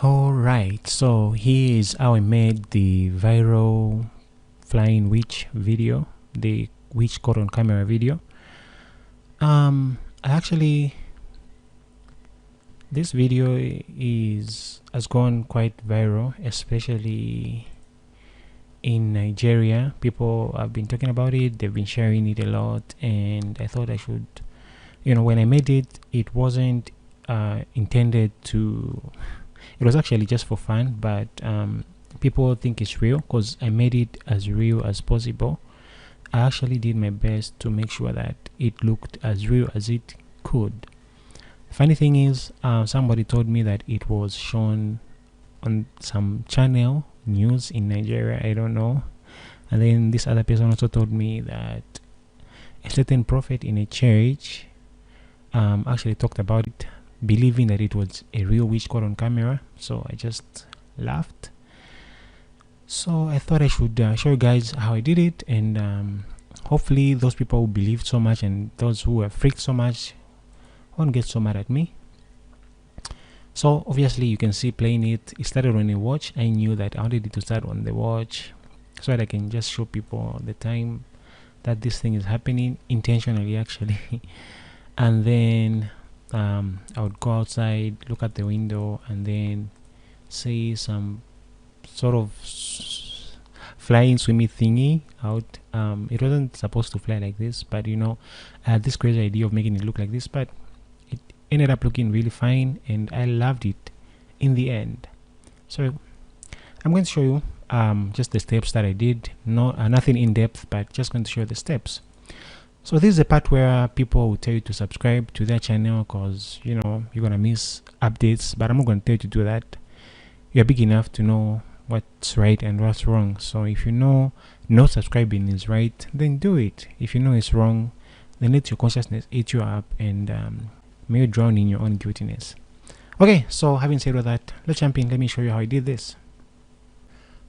Alright, so here is how I made the viral flying witch video, the witch caught on camera video. This video has gone quite viral, especially in Nigeria. People have been talking about it, they've been sharing it a lot, and I thought I should, when I made it, it wasn't intended to, it was actually just for fun, but people think it's real because I made it as real as possible. I actually did my best to make sure that it looked as real as it could. Funny thing is, somebody told me that it was shown on some channel news in Nigeria, I don't know. And then this other person also told me that a certain prophet in a church actually talked about it, believing that it was a real witch caught on camera. So I just laughed. So I thought I should show you guys how I did it, and hopefully those people who believed so much and those who were freaked so much won't get so mad at me. So obviously you can see playing it started on a watch. I knew that I wanted it to start on the watch so that I can just show people the time that this thing is happening, intentionally actually. And then I would go outside, look at the window, and then see some sort of flying swimmy thingy out. It wasn't supposed to fly like this, but I had this crazy idea of making it look like this, but it ended up looking really fine and I loved it in the end. So I'm going to show you just the steps that I did. Nothing in depth, but just going to show you the steps. So this is the part where people will tell you to subscribe to their channel because you're gonna miss updates, but I'm not going to tell you to do that. You're big enough to know what's right and what's wrong. So if you know no subscribing is right, then do it. If you know it's wrong, then let your consciousness eat you up and may you drown in your own guiltiness. Okay, so having said all that, let's jump in. Let me show you how I did this.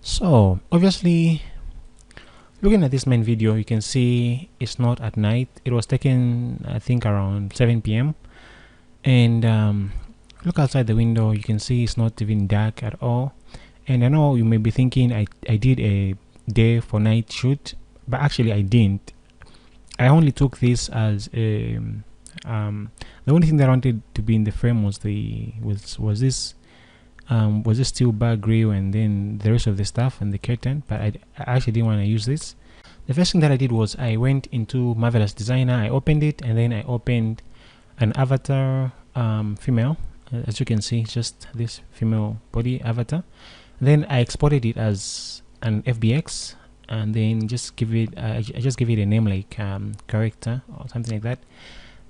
So obviously, looking at this main video, you can see it's not at night. It was taken, I think, around 7 p.m. and look outside the window, you can see it's not even dark at all. And I know you may be thinking I did a day for night shoot, but actually I didn't. I only took this as a the only thing that I wanted to be in the frame was this steel bar grill and then the rest of the stuff and the curtain, but I actually didn't want to use this. The first thing that I did was I went into Marvelous Designer, I opened it, and then I opened an avatar female. As you can see, just this female body avatar. Then I exported it as an FBX, and then just give it I just give it a name like character or something like that.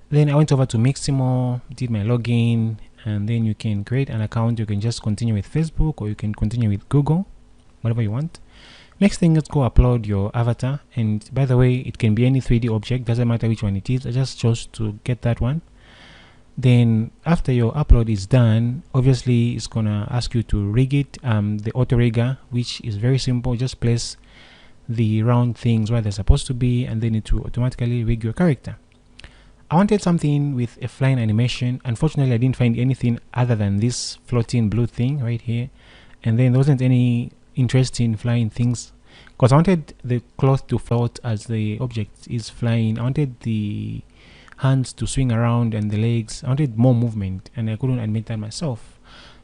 Then I went over to Miximo, did my login, and then you can create an account. You can just continue with Facebook or you can continue with Google, whatever you want. Next thing, let's go upload your avatar. And by the way, it can be any 3D object, doesn't matter which one it is. I just chose to get that one. Then after your upload is done, obviously it's gonna ask you to rig it, the auto rigger, which is very simple. Just place the round things where they're supposed to be and then it will automatically rig your character. I wanted something with a flying animation. Unfortunately, I didn't find anything other than this floating blue thing right here, and then there wasn't any interesting flying things because I wanted the cloth to float as the object is flying. I wanted the hands to swing around and the legs. I wanted more movement and I couldn't admit that myself.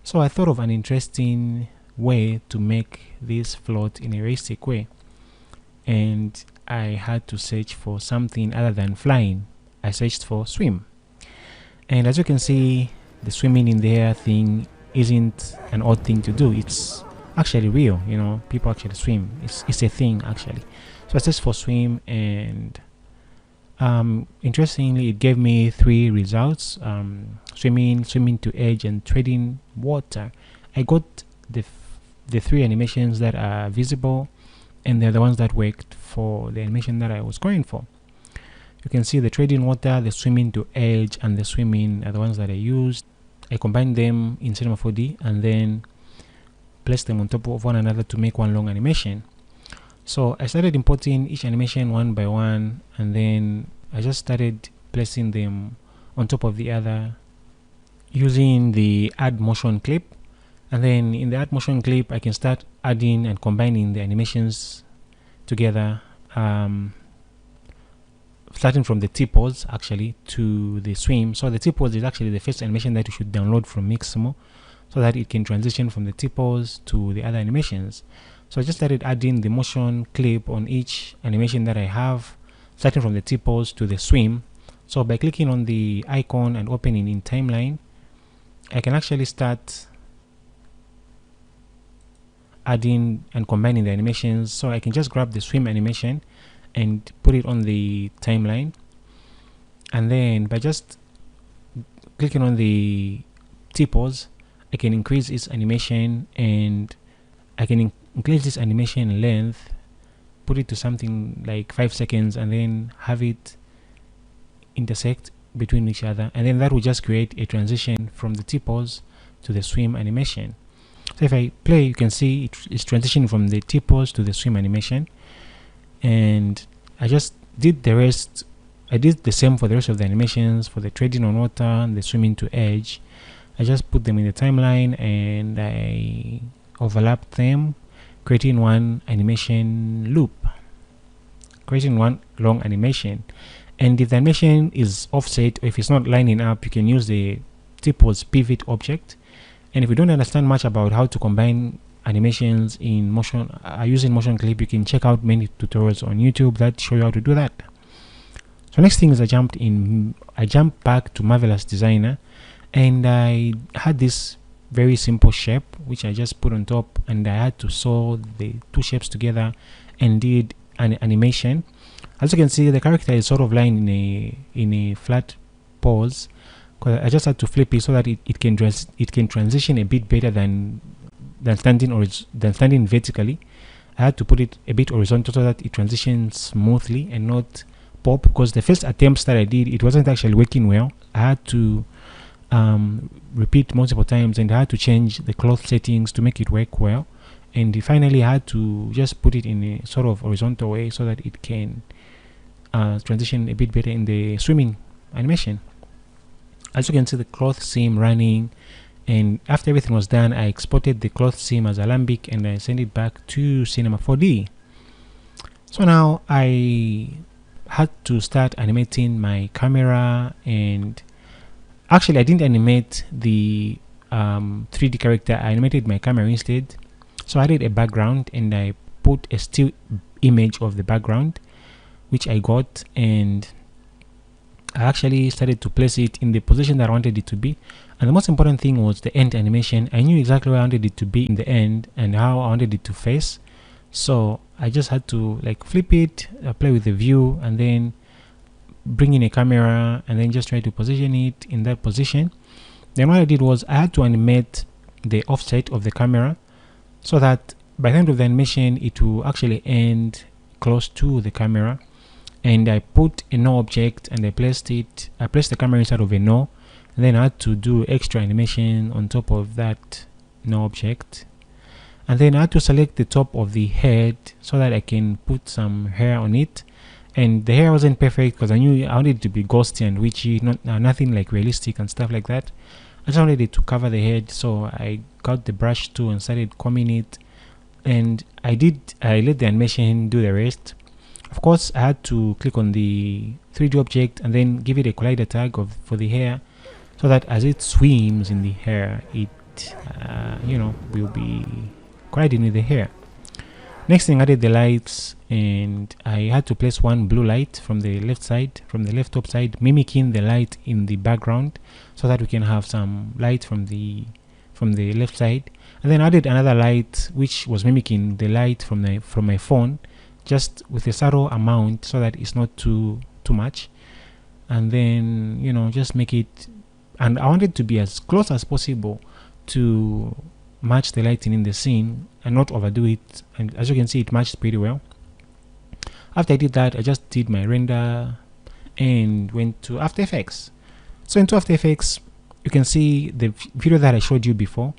So I thought of an interesting way to make this float in a realistic way, and I had to search for something other than flying. I searched for swim, and as you can see, the swimming in the air thing isn't an odd thing to do. It's actually real, people actually swim. It's a thing actually. So I searched for swim, and interestingly, it gave me 3 results: swimming to edge, and treading water. I got the 3 animations that are visible, and they're the ones that worked for the animation that I was going for. You can see the treading water, the swimming to edge, and the swimming are the ones that I used. I combined them in Cinema 4D and then placed them on top of one another to make one long animation. So I started importing each animation one by one, and then I just started placing them on top of the other using the add motion clip. And then in the add motion clip, I can start adding and combining the animations together, starting from the T-pose actually to the swim. So the T-pose is actually the first animation that you should download from Mixamo, so that it can transition from the T-pose to the other animations. So I just started adding the motion clip on each animation that I have, starting from the T-pose to the swim. So by clicking on the icon and opening in timeline, I can actually start adding and combining the animations. So I can just grab the swim animation and put it on the timeline, and then by just clicking on the T-pose, I can increase its animation, and I can increase this animation length, put it to something like 5 seconds, and then have it intersect between each other, and then that will just create a transition from the T-pose to the swim animation. So if I play, you can see it's transitioning from the T-pose to the swim animation, and I just did the rest. I did the same for the rest of the animations, for the trading on water and the swimming to edge. I just put them in the timeline and I overlapped them, creating one animation loop, creating one long animation. And if the animation is offset, or if it's not lining up, you can use the T-pose pivot object. And if you don't understand much about how to combine animations in motion using motion clip, you can check out many tutorials on YouTube that show you how to do that. So next thing is I jumped back to Marvelous Designer, and I had this very simple shape which I just put on top, and I had to sew the two shapes together and did an animation. As you can see, the character is sort of lying in a flat pose, because I just had to flip it so that it can transition a bit better than standing vertically. I had to put it a bit horizontal so that it transitions smoothly and not pop, because the first attempts that I did, it wasn't actually working well. I had to repeat multiple times, and I had to change the cloth settings to make it work well, and finally I had to just put it in a sort of horizontal way so that it can transition a bit better in the swimming animation. As you can see, the cloth seam running, and after everything was done, I exported the cloth seam as Alembic and I sent it back to Cinema 4D. So now I had to start animating my camera, and actually I didn't animate the 3D character, I animated my camera instead. So I added a background and I put a still image of the background, which I got, and I actually started to place it in the position that I wanted it to be. And the most important thing was the end animation. I knew exactly where I wanted it to be in the end and how I wanted it to face. So I just had to like flip it, play with the view, and then bring in a camera and then just try to position it in that position. Then what I did was I had to animate the offset of the camera so that by the end of the animation it will actually end close to the camera. And I put a no object and I placed the camera inside of a no, and then I had to do extra animation on top of that no object. And then I had to select the top of the head so that I can put some hair on it. And the hair wasn't perfect because I knew I wanted it to be ghosty and witchy, nothing like realistic and stuff like that. I just wanted it to cover the head, so I got the brush tool and started combing it, and I let the animation do the rest. Of course, I had to click on the 3D object and then give it a collider tag for the hair, so that as it swims in the hair, it will be colliding with the hair. Next thing, I added the lights, and I had to place one blue light from the left top side, mimicking the light in the background, so that we can have some light from the left side. And then I added another light which was mimicking the light from my phone, just with a subtle amount so that it's not too much. And then just make it, and I wanted to be as close as possible to match the lighting in the scene and not overdo it, and as you can see, it matched pretty well. After I did that, I just did my render and went to After Effects. So into After Effects, you can see the video that I showed you before.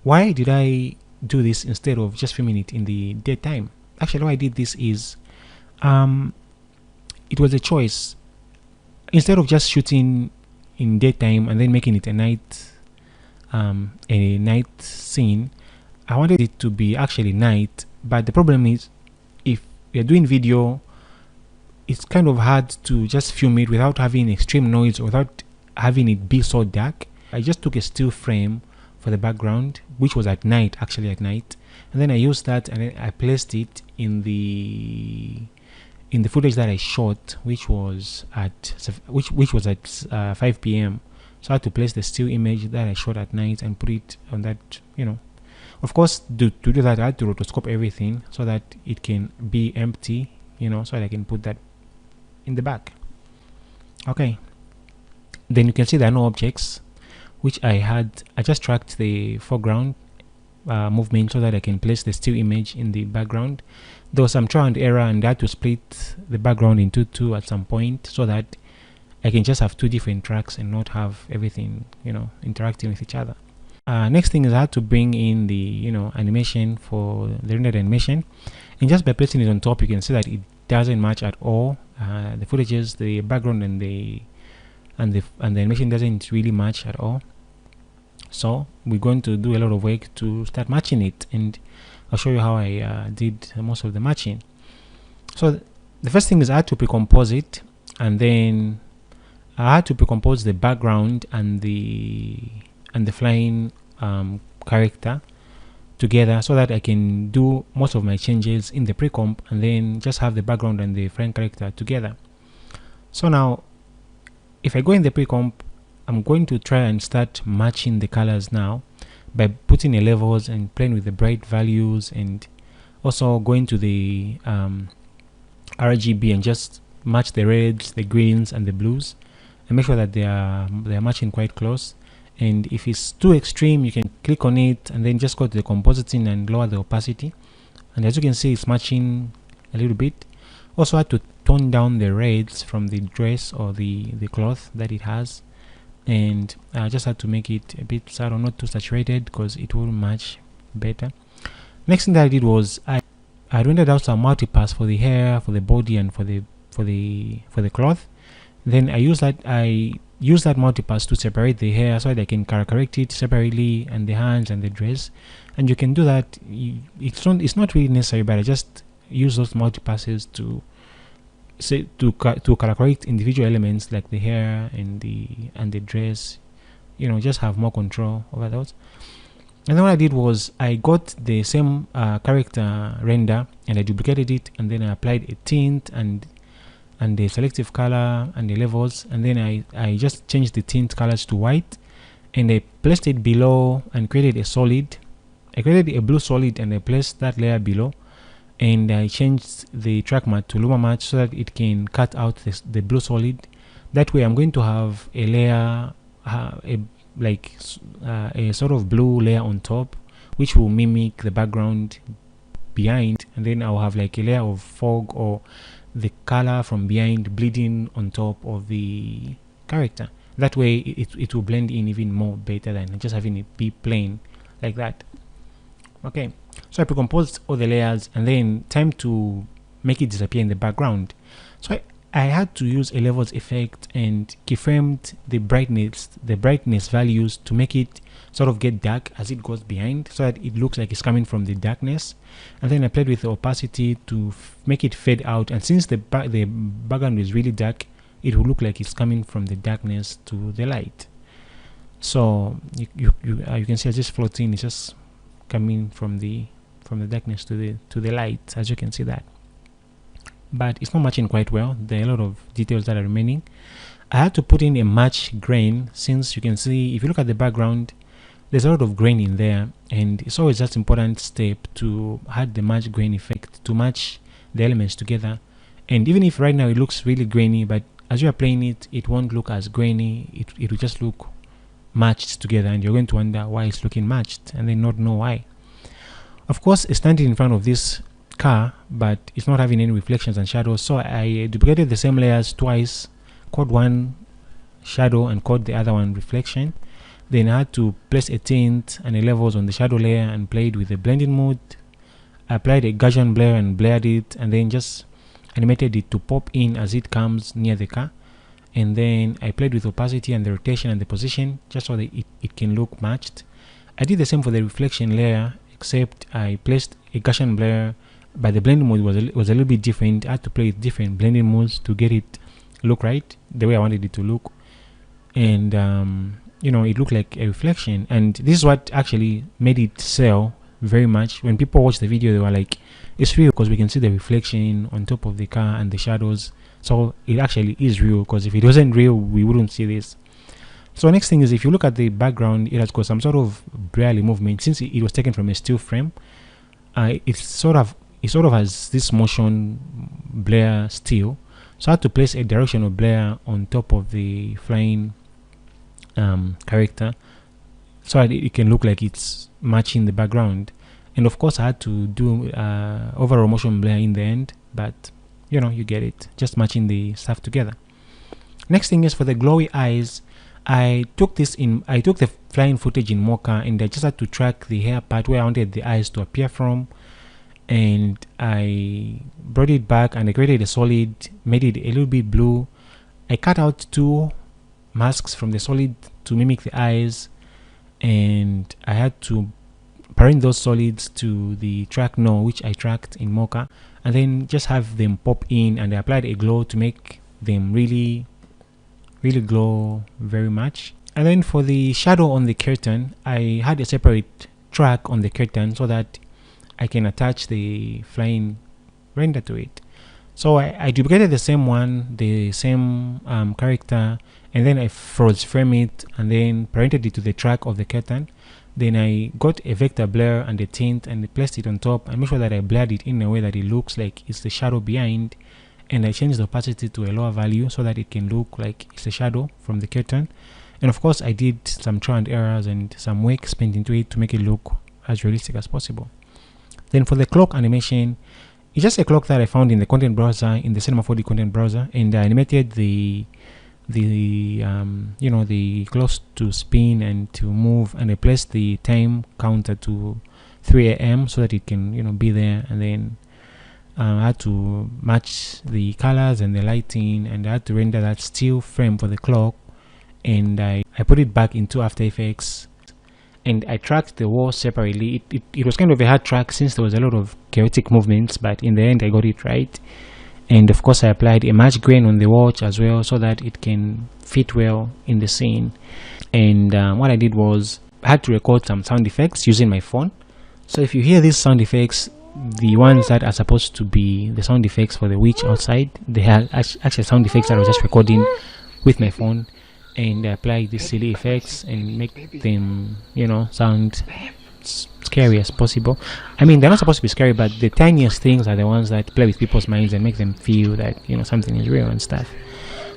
Why did I do this instead of just filming it in the daytime? Actually, why I did this is it was a choice. Instead of just shooting in daytime and then making it a night a night scene. I wanted it to be actually night, but the problem is, if you're doing video, it's kind of hard to just film it without having extreme noise, without having it be so dark. I just took a still frame for the background, which was at night, actually at night, and then I used that and I placed it in the footage that I shot, which was at 5 p.m. So I had to place the still image that I shot at night and put it on that, Of course, to do that, I had to rotoscope everything so that it can be empty, so that I can put that in the back. Okay. Then you can see there are no objects, which I just tracked the foreground movement so that I can place the still image in the background. There was some trial and error, and I had to split the background into two at some point so that I can just have two different tracks and not have everything, interacting with each other. Next thing is I had to bring in the, animation for the rendered animation, and just by placing it on top, you can see that it doesn't match at all. The footages, the background, and the animation doesn't really match at all. So we're going to do a lot of work to start matching it, and I'll show you how I did most of the matching. So the first thing is I had to pre-compose it, and then I had to pre-compose the background and the flying character together so that I can do most of my changes in the pre-comp and then just have the background and the flying character together. So now if I go in the pre-comp, I'm going to try and start matching the colors now by putting the levels and playing with the bright values, and also going to the RGB and just match the reds, the greens, and the blues, and make sure that they are matching quite close. And if it's too extreme, you can click on it and then just go to the compositing and lower the opacity, and as you can see, it's matching a little bit. Also I had to tone down the reds from the dress or the cloth that it has, and I just had to make it a bit subtle, not too saturated, because it will match better. Next thing that I did was I rendered out some multipass for the hair, for the body, and for the cloth. Then I use that multipass to separate the hair so that I can correct it separately, and the hands and the dress. And you can do that. It's not really necessary, but I just use those multipasses to correct individual elements like the hair and the dress. Just have more control over those. And then what I did was I got the same character render and I duplicated it, and then I applied a tint and the selective color and the levels, and then I just changed the tint colors to white, and I placed it below and created a solid. I created a blue solid and I placed that layer below, and I changed the track matte to Luma Matte so that it can cut out the blue solid. That way I'm going to have a layer, a sort of blue layer on top, which will mimic the background behind, and then I'll have like a layer of fog or the color from behind bleeding on top of the character. That way it will blend in even more better than just having it be plain like that. Okay, so I pre-composed all the layers, and then time to make it disappear in the background. So I had to use a levels effect and keyframed the brightness values to make it sort of get dark as it goes behind, so that it looks like it's coming from the darkness. And then I played with the opacity to make it fade out, and since the background is really dark, it will look like it's coming from the darkness to the light. So you can see it's just floating, it's just coming from the darkness to the light, as you can see that. But it's not matching quite well. There are a lot of details that are remaining. I had to put in a match grain, since you can see if you look at the background, there's a lot of grain in there, and it's always just important step to add the match grain effect to match the elements together. And even if right now it looks really grainy, but as you are playing it, it won't look as grainy. It will just look matched together, and you're going to wonder why it's looking matched and then not know why. Of course, it's standing in front of this car, but it's not having any reflections and shadows, so I duplicated the same layers twice, code one shadow and code the other one reflection. Then I had to place a tint and a levels on the shadow layer and played with the blending mode. I applied a Gaussian blur and blared it, and then just animated it to pop in as it comes near the car. and then I played with opacity and the rotation and the position just so that it can look matched. I did the same for the reflection layer, except I placed a Gaussian blur, but the blending mode was a little bit different. I had to play with different blending modes to get it look right, the way I wanted it to look. And you know, it looked like a reflection, and this is what actually made it sell very much. When people watched the video, they were like, it's real because we can see the reflection on top of the car and the shadows, so it actually is real, because if it wasn't real we wouldn't see this. So next thing is, if you look at the background, it has got some sort of blurry movement since it was taken from a still frame. It sort of has this motion blur still, so I had to place a directional blur on top of the flying character so that it can look like it's matching the background. And of course I had to do overall motion blur in the end, but you know, you get it, just matching the stuff together. Next thing is for the glowy eyes. I took the flying footage in Mocha, and I just had to track the hair part where I wanted the eyes to appear from, and I brought it back and I created a solid, made it a little bit blue. I cut out 2 masks from the solid to mimic the eyes, and I had to parent those solids to the track no, which I tracked in Mocha, and then just have them pop in, and I applied a glow to make them really glow very much. And then for the shadow on the curtain, I had a separate track on the curtain so that I can attach the flying render to it. So I duplicated the same one, the same character, and then I froze frame it and then parented it to the track of the curtain. Then I got a vector blur and a tint and placed it on top, and make sure that I blurred it in a way that it looks like it's the shadow behind, and I changed the opacity to a lower value so that it can look like it's a shadow from the curtain. And of course I did some trial and errors and some work spent into it to make it look as realistic as possible. Then for the clock animation, it's just a clock that I found in the content browser, in the Cinema 4D content browser, and I animated the you know, the clocks to spin and to move, and I placed the time counter to 3 AM so that it can, you know, be there. And then I had to match the colors and the lighting, and I had to render that still frame for the clock, and I put it back into After Effects, and I tracked the wall separately. It was kind of a hard track since there was a lot of chaotic movements, but in the end I got it right. And of course I applied a match grain on the watch as well so that it can fit well in the scene. And what I did was I had to record some sound effects using my phone. So if you hear these sound effects, the ones that are supposed to be the sound effects for the witch outside, they are actually sound effects that I was just recording with my phone, and I apply these silly effects and make them, you know, sound scary as possible. I mean, they're not supposed to be scary, but the tiniest things are the ones that play with people's minds and make them feel that, you know, something is real and stuff.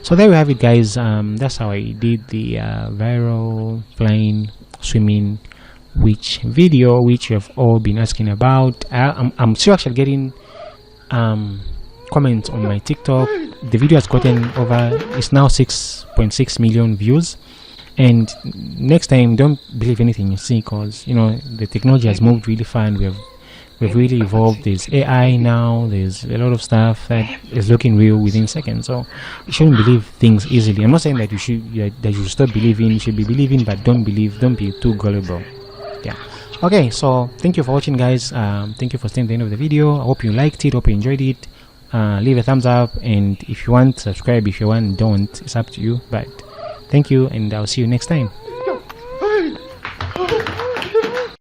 So there we have it, guys. That's how I did the viral flying swimming witch video, which you have all been asking about. I'm still actually getting comments on my TikTok. The video has gotten it's now 6.6 million views. And next time, don't believe anything you see, because, you know, the technology has moved really far, and we've really evolved. There's AI now, there's a lot of stuff that is looking real within seconds, so you shouldn't believe things easily. I'm not saying that you should stop believing. You should be believing, but don't be too gullible. Yeah. Okay, so thank you for watching, guys. Thank you for staying to the end of the video. I hope you liked it, hope you enjoyed it. Leave a thumbs up, and if you want, subscribe. If you want, don't. It's up to you, but thank you, and I'll see you next time.